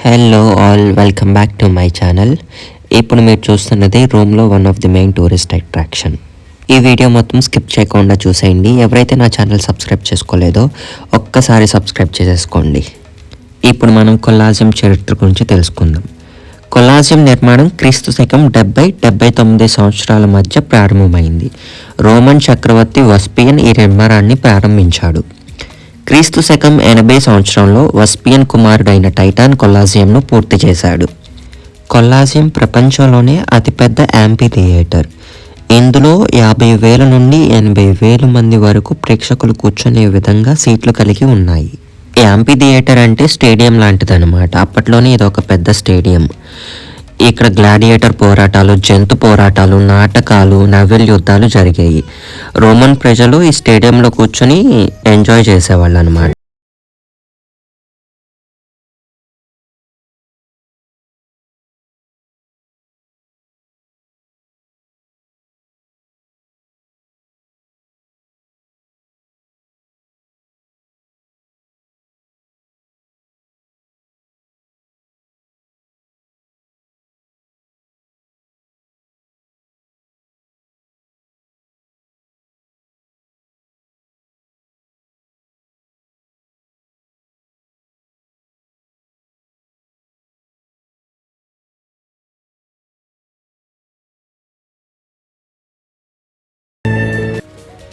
Hello all, welcome back to my channel. ఇప్పుడు మీరు చూస్తున్నది రోమ్లో one of the main tourist attraction. ఈ వీడియో మొత్తం స్కిప్ చేయకుండా చూసేయండి. ఎవరైతే నా ఛానల్ సబ్స్క్రైబ్ చేసుకోలేదో ఒక్కసారి సబ్స్క్రైబ్ చేసేసుకోండి. ఇప్పుడు మనం కొల్లాజియం చరిత్ర గురించి తెలుసుకుందాం. కొల్లాజియం నిర్మాణం క్రీస్తు శకం 70-79 సంవత్సరాల మధ్య ప్రారంభమైంది. రోమన్ చక్రవర్తి వస్పియన్ ఈ నిర్మాణాన్ని ప్రారంభించాడు. క్రీస్తు శకం 80 సంవత్సరంలో వస్పియన్ కుమారుడైన టైటాన్ కొల్లాజియంను పూర్తి చేశాడు. కొల్లాజియం ప్రపంచంలోనే అతిపెద్ద యాంపీ థియేటర్. ఇందులో 50,000 నుండి 80,000 మంది వరకు ప్రేక్షకులు కూర్చునే విధంగా సీట్లు కలిగి ఉన్నాయి. యాంపీ థియేటర్ అంటే స్టేడియం లాంటిదన్నమాట. అప్పట్లోనే ఇది ఒక పెద్ద స్టేడియం. ఇక్కడ గ్లాడియేటర్ పోరాటాలు, జంతు పోరాటాలు, నాటకాలు, నవెల్ యుద్ధాలు జరిగాయి. రోమన్ ప్రజలు ఈ స్టేడియంలో కూర్చొని ఎంజాయ్ చేసేవాళ్ళు అన్నమాట.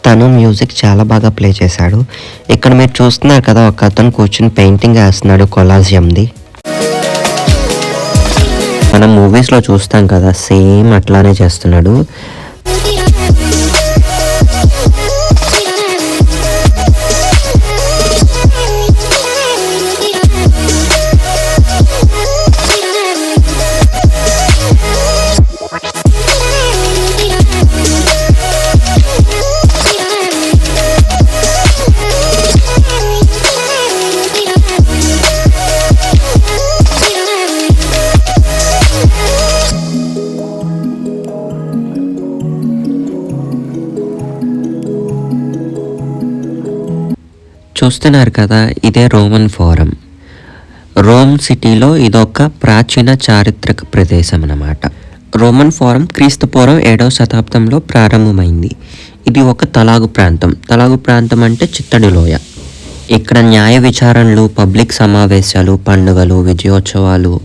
తను మ్యూజిక్ చాలా బాగా ప్లే చేశాడు. ఇక్కడ మీరు చూస్తున్నారు కదా, ఒక అతను కూర్చుని పెయింటింగ్ వేస్తున్నాడు కొల్లాజియంది. మనం మూవీస్లో చూస్తాం కదా, సేమ్ అట్లానే చేస్తున్నాడు. చూస్తున్నారు కదా, ఇదే రోమన్ ఫోరం. రోమ్ సిటీలో ఇదొక ప్రాచీన చారిత్రక ప్రదేశం అన్నమాట. రోమన్ ఫోరం క్రీస్తుపూర్వం 7వ శతాబ్దంలో ప్రారంభమైంది. ఇది ఒక తలాగు ప్రాంతం. తలాగు ప్రాంతం అంటే చిత్తడి లోయ. ఇక్కడ న్యాయ విచారణలు, పబ్లిక్ సమావేశాలు, పండుగలు, విజయోత్సవాలు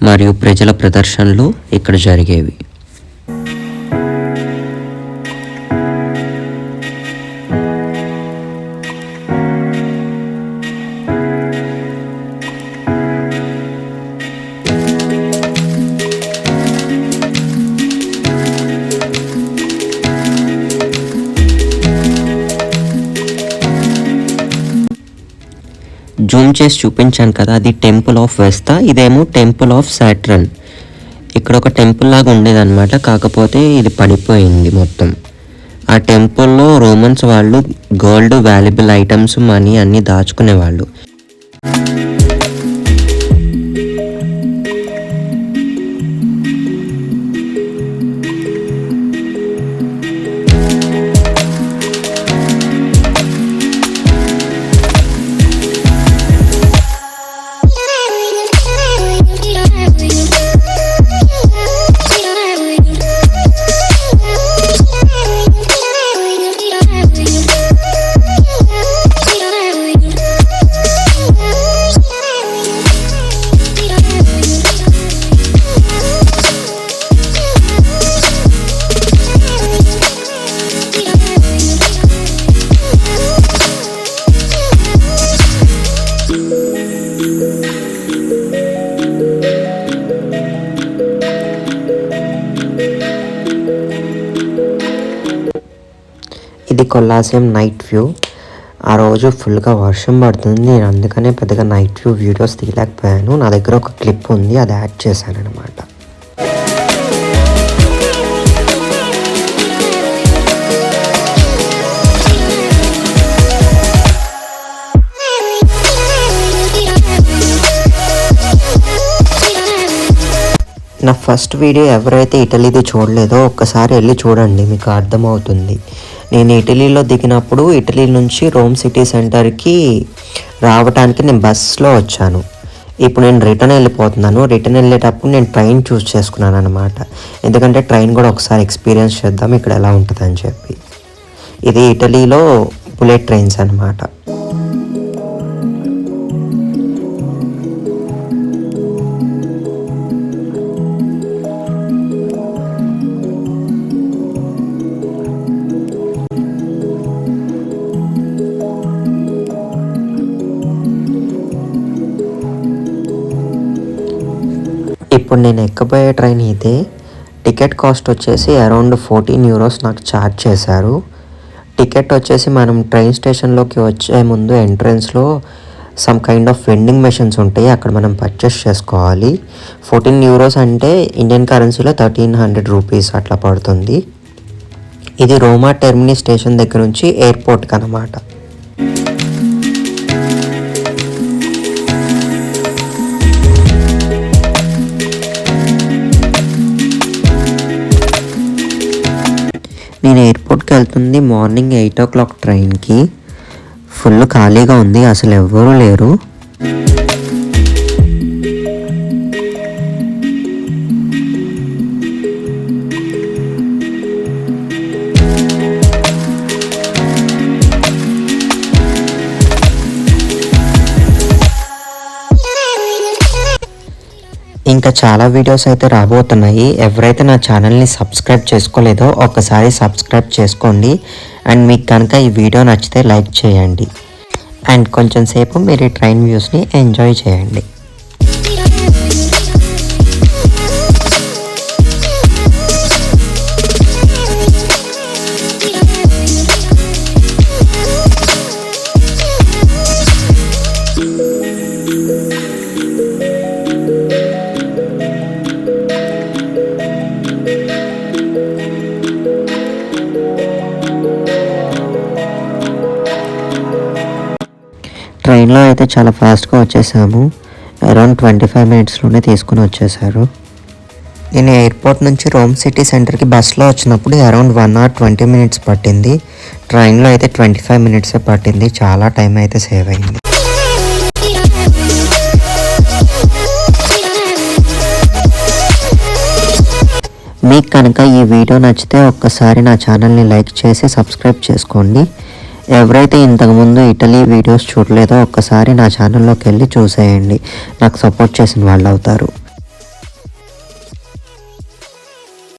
మరియు ప్రజల ప్రదర్శనలు ఇక్కడ జరిగేవి. జూమ్ చేసి చూపించాను కదా, అది టెంపుల్ ఆఫ్ వెస్తా, ఇదేమో టెంపుల్ ఆఫ్ సాట్రన్. ఇక్కడ ఒక టెంపుల్ లాగా ఉండేదన్నమాట, కాకపోతే ఇది పడిపోయింది మొత్తం. ఆ టెంపుల్లో రోమన్స్ వాళ్ళు గోల్డ్, వాల్యుబుల్ ఐటమ్స్, మనీ అన్నీ దాచుకునేవాళ్ళు. ఇది కొల్లాజియం నైట్ వ్యూ. ఆ రోజు ఫుల్గా వర్షం పడుతుంది. నేను అందుకనే పెద్దగా నైట్ వ్యూ వీడియోస్ తీయలేకపోయాను. నా దగ్గర ఒక క్లిప్ ఉంది, అది యాడ్ చేశాను అనమాట. నా ఫస్ట్ వీడియో ఎవరైతే ఇటలీది చూడలేదో ఒక్కసారి వెళ్ళి చూడండి, మీకు అర్థమవుతుంది. నేను ఇటలీలో దిగినప్పుడు ఇటలీ నుంచి రోమ్ సిటీ సెంటర్కి రావడానికి నేను బస్లో వచ్చాను. ఇప్పుడు నేను రిటర్న్ వెళ్ళిపోతున్నాను. రిటర్న్ వెళ్ళేటప్పుడు నేను ట్రైన్ చూస్ చేసుకున్నాను అనమాట. ఎందుకంటే ట్రైన్ కూడా ఒకసారి ఎక్స్పీరియన్స్ చేద్దాం ఇక్కడ ఎలా ఉంటుందని చెప్పి. ఇది ఇటలీలో బుల్లెట్ ట్రైన్స్ అనమాట. ఇప్పుడు నేను ఎక్కబోయే ట్రైన్ ఇదే. టికెట్ కాస్ట్ వచ్చేసి అరౌండ్ 14 యూరోస్ నాకు ఛార్జ్ చేశారు. టికెట్ వచ్చేసి మనం ట్రైన్ స్టేషన్లోకి వచ్చే ముందు ఎంట్రన్స్లో some kind of vending machines ఉంటాయి, అక్కడ మనం పర్చేస్ చేసుకోవాలి. 14 యూరోస్ అంటే ఇండియన్ కరెన్సీలో 1300 రూపీస్ అట్లా పడుతుంది. ఇది రోమా టెర్మినీ స్టేషన్ దగ్గర నుంచి ఎయిర్పోర్ట్కి అన్నమాట. నేను ఎయిర్పోర్ట్కి వెళ్తుంది మార్నింగ్ 8 o'clock ట్రైన్కి. ఫుల్ ఖాళీగా ఉంది, అసలు ఎవ్వరూ లేరు. ఇంకా చాలా వీడియోస్ అయితే రాబోతున్నాయి. ఎవరైతే నా ఛానల్ని సబ్స్క్రైబ్ చేసుకోలేదో ఒక్కసారి సబ్స్క్రైబ్ చేసుకోండి. అండ్ మీకు కనుక ఈ వీడియో నచ్చితే లైక్ చేయండి. అండ్ కొంచెం సేపు మీరు ఈ ట్రైన్ వ్యూస్ని ఎంజాయ్ చేయండి. ట్రైన్లో అయితే చాలా ఫాస్ట్గా వచ్చేసాము. అరౌండ్ 25 minutesలోనే తీసుకుని వచ్చేసారు. నేను ఎయిర్పోర్ట్ నుంచి రోమ్ సిటీ సెంటర్కి బస్లో వచ్చినప్పుడు అరౌండ్ 1 hour 20 minutes పట్టింది. ట్రైన్లో అయితే 25 minutes పట్టింది. చాలా టైం అయితే సేవ్ అయింది. మీకు కనుక ఈ వీడియో నచ్చితే ఒక్కసారి నా ఛానల్ని లైక్ చేసి సబ్స్క్రైబ్ చేసుకోండి. ఎవరైతే ఇంతకుముందు ఇటలీ వీడియోస్ చూడలేదో ఒక్కసారి నా ఛానల్లోకి వెళ్ళి చూసేయండి. నాకు సపోర్ట్ చేసిన వాళ్ళు అవుతారు.